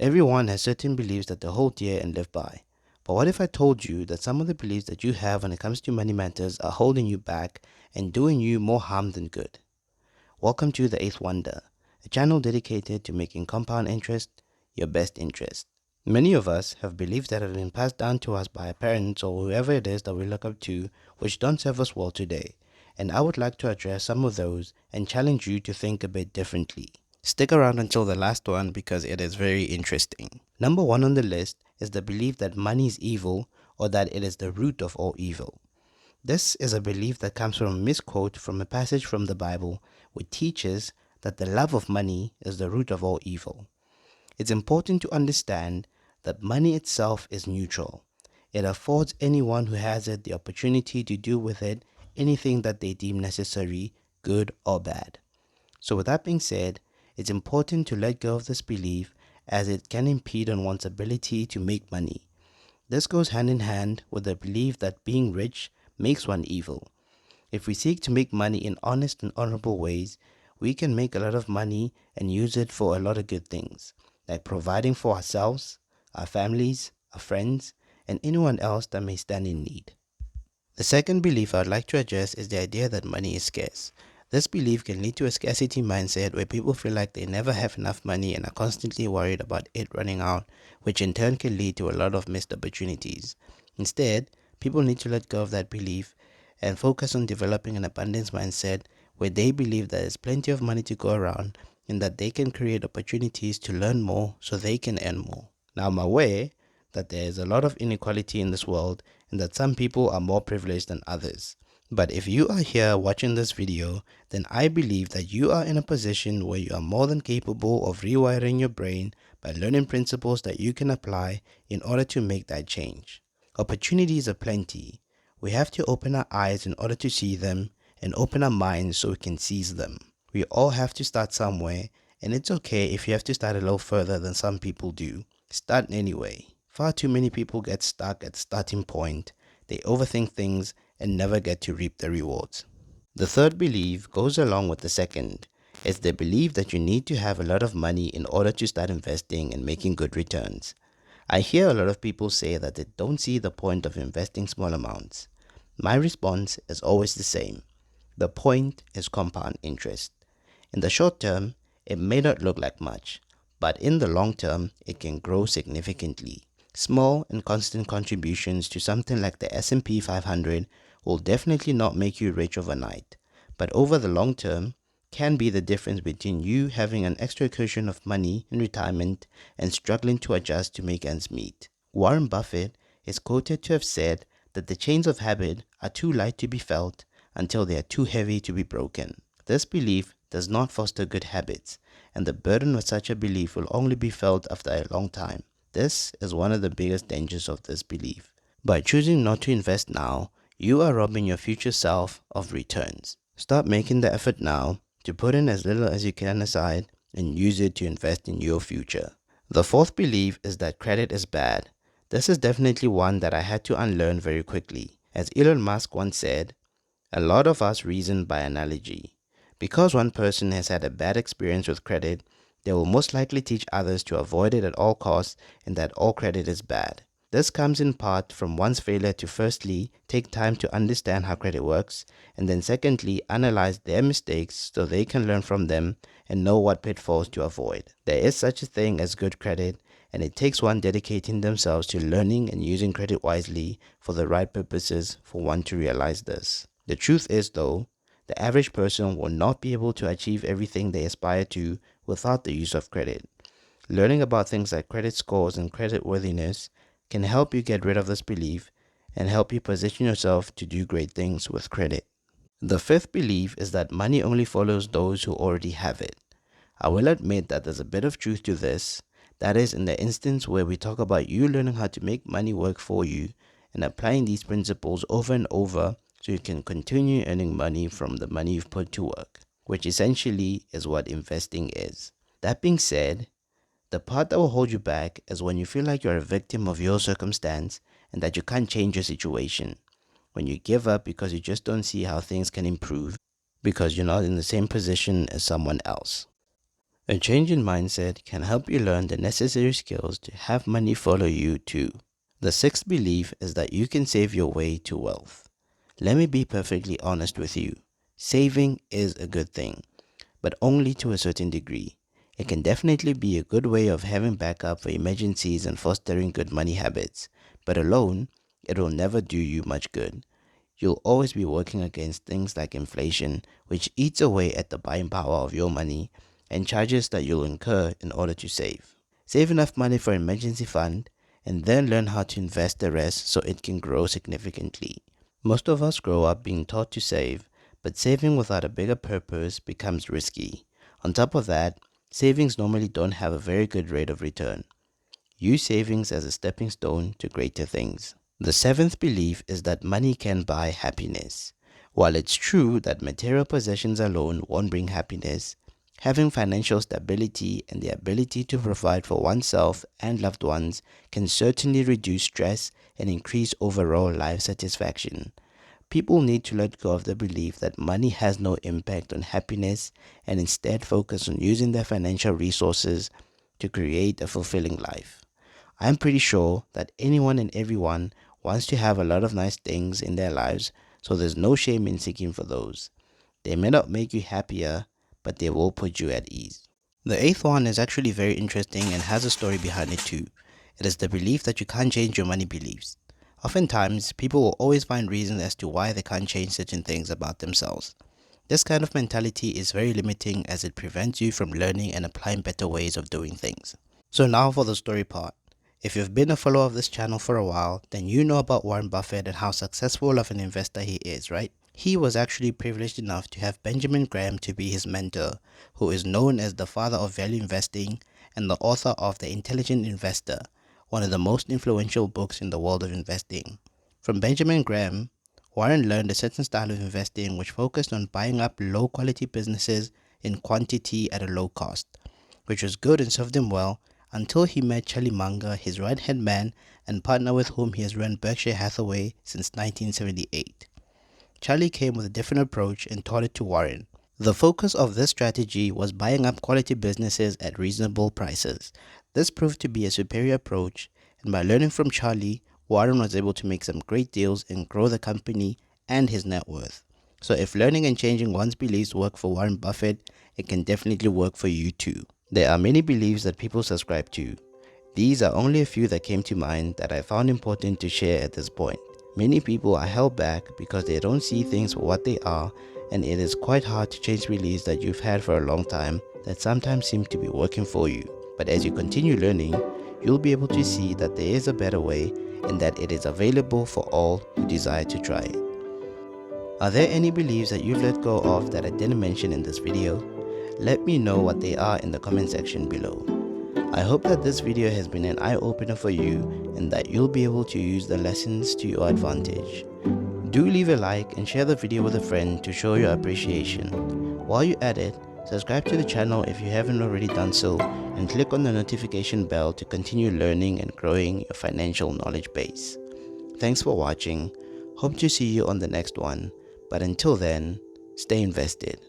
Everyone has certain beliefs that they hold dear and live by. But what if I told you that some of the beliefs that you have when it comes to money matters are holding you back and doing you more harm than good? Welcome to The Eighth Wonder, a channel dedicated to making compound interest your best interest. Many of us have beliefs that have been passed down to us by our parents or whoever it is that we look up to, which don't serve us well today. And I would like to address some of those and challenge you to think a bit differently. Stick around until the last one because it is very interesting. Number one on the list is the belief that money is evil or that it is the root of all evil. This is a belief that comes from a misquote from a passage from the Bible which teaches that the love of money is the root of all evil. It's important to understand that money itself is neutral. It affords anyone who has it the opportunity to do with it anything that they deem necessary, good or bad. So with that being said, it's important to let go of this belief as it can impede on one's ability to make money. This goes hand in hand with the belief that being rich makes one evil. If we seek to make money in honest and honorable ways, we can make a lot of money and use it for a lot of good things, like providing for ourselves, our families, our friends, and anyone else that may stand in need. The second belief I'd like to address is the idea that money is scarce. This belief can lead to a scarcity mindset where people feel like they never have enough money and are constantly worried about it running out, which in turn can lead to a lot of missed opportunities. Instead, people need to let go of that belief and focus on developing an abundance mindset where they believe that there's plenty of money to go around and that they can create opportunities to learn more so they can earn more. Now, I'm aware that there is a lot of inequality in this world and that some people are more privileged than others. But if you are here watching this video, then I believe that you are in a position where you are more than capable of rewiring your brain by learning principles that you can apply in order to make that change. Opportunities are plenty. We have to open our eyes in order to see them and open our minds so we can seize them. We all have to start somewhere, and it's okay if you have to start a little further than some people do. Start anyway. Far too many people get stuck at the starting point. They overthink things and never get to reap the rewards. The third belief goes along with the second. It's the belief that you need to have a lot of money in order to start investing and making good returns. I hear a lot of people say that they don't see the point of investing small amounts. My response is always the same. The point is compound interest. In the short term, it may not look like much, but in the long term, it can grow significantly. Small and constant contributions to something like the S&P 500 will definitely not make you rich overnight, but over the long term can be the difference between you having an extra cushion of money in retirement and struggling to adjust to make ends meet. Warren Buffett is quoted to have said that the chains of habit are too light to be felt until they are too heavy to be broken. This belief does not foster good habits, and the burden of such a belief will only be felt after a long time. This is one of the biggest dangers of this belief. By choosing not to invest now, you are robbing your future self of returns. Start making the effort now to put in as little as you can aside and use it to invest in your future. The fourth belief is that credit is bad. This is definitely one that I had to unlearn very quickly. As Elon Musk once said, a lot of us reason by analogy. Because one person has had a bad experience with credit, they will most likely teach others to avoid it at all costs and that all credit is bad. This comes in part from one's failure to firstly take time to understand how credit works, and then secondly analyze their mistakes so they can learn from them and know what pitfalls to avoid. There is such a thing as good credit, and it takes one dedicating themselves to learning and using credit wisely for the right purposes for one to realize this. The truth is though, the average person will not be able to achieve everything they aspire to without the use of credit. Learning about things like credit scores and credit worthiness can help you get rid of this belief and help you position yourself to do great things with credit. The fifth belief is that money only follows those who already have it. I will admit that there's a bit of truth to this. That is in the instance where we talk about you learning how to make money work for you and applying these principles over and over so you can continue earning money from the money you've put to work, which essentially is what investing is. That being said, the part that will hold you back is when you feel like you're a victim of your circumstance and that you can't change your situation. When you give up because you just don't see how things can improve because you're not in the same position as someone else. A change in mindset can help you learn the necessary skills to have money follow you too. The sixth belief is that you can save your way to wealth. Let me be perfectly honest with you. Saving is a good thing, but only to a certain degree. It can definitely be a good way of having backup for emergencies and fostering good money habits, but alone, it will never do you much good. You'll always be working against things like inflation, which eats away at the buying power of your money, and charges that you'll incur in order to save. Save enough money for an emergency fund, and then learn how to invest the rest so it can grow significantly. Most of us grow up being taught to save, but saving without a bigger purpose becomes risky. On top of that, savings normally don't have a very good rate of return. Use savings as a stepping stone to greater things. The seventh belief is that money can buy happiness. While it's true that material possessions alone won't bring happiness, having financial stability and the ability to provide for oneself and loved ones can certainly reduce stress and increase overall life satisfaction. People need to let go of the belief that money has no impact on happiness and instead focus on using their financial resources to create a fulfilling life. I'm pretty sure that anyone and everyone wants to have a lot of nice things in their lives, so there's no shame in seeking for those. They may not make you happier, but they will put you at ease. The eighth one is actually very interesting and has a story behind it too. It is the belief that you can't change your money beliefs. Oftentimes, people will always find reasons as to why they can't change certain things about themselves. This kind of mentality is very limiting as it prevents you from learning and applying better ways of doing things. So now for the story part. If you've been a follower of this channel for a while, then you know about Warren Buffett and how successful of an investor he is, right? He was actually privileged enough to have Benjamin Graham to be his mentor, who is known as the father of value investing and the author of The Intelligent Investor, one of the most influential books in the world of investing. From Benjamin Graham, Warren learned a certain style of investing which focused on buying up low-quality businesses in quantity at a low cost, which was good and served him well until he met Charlie Munger, his right-hand man and partner with whom he has run Berkshire Hathaway since 1978. Charlie came with a different approach and taught it to Warren. The focus of this strategy was buying up quality businesses at reasonable prices. This proved to be a superior approach, and by learning from Charlie, Warren was able to make some great deals and grow the company and his net worth. So if learning and changing one's beliefs work for Warren Buffett, it can definitely work for you too. There are many beliefs that people subscribe to. These are only a few that came to mind that I found important to share at this point. Many people are held back because they don't see things for what they are, and it is quite hard to change beliefs that you've had for a long time that sometimes seem to be working for you. But as you continue learning, you'll be able to see that there is a better way and that it is available for all who desire to try it. Are there any beliefs that you've let go of that I didn't mention in this video? Let me know what they are in the comment section below. I hope that this video has been an eye-opener for you and that you'll be able to use the lessons to your advantage. Do leave a like and share the video with a friend to show your appreciation. While you're at it, subscribe to the channel if you haven't already done so and click on the notification bell to continue learning and growing your financial knowledge base. Thanks for watching. Hope to see you on the next one, but until then, stay invested.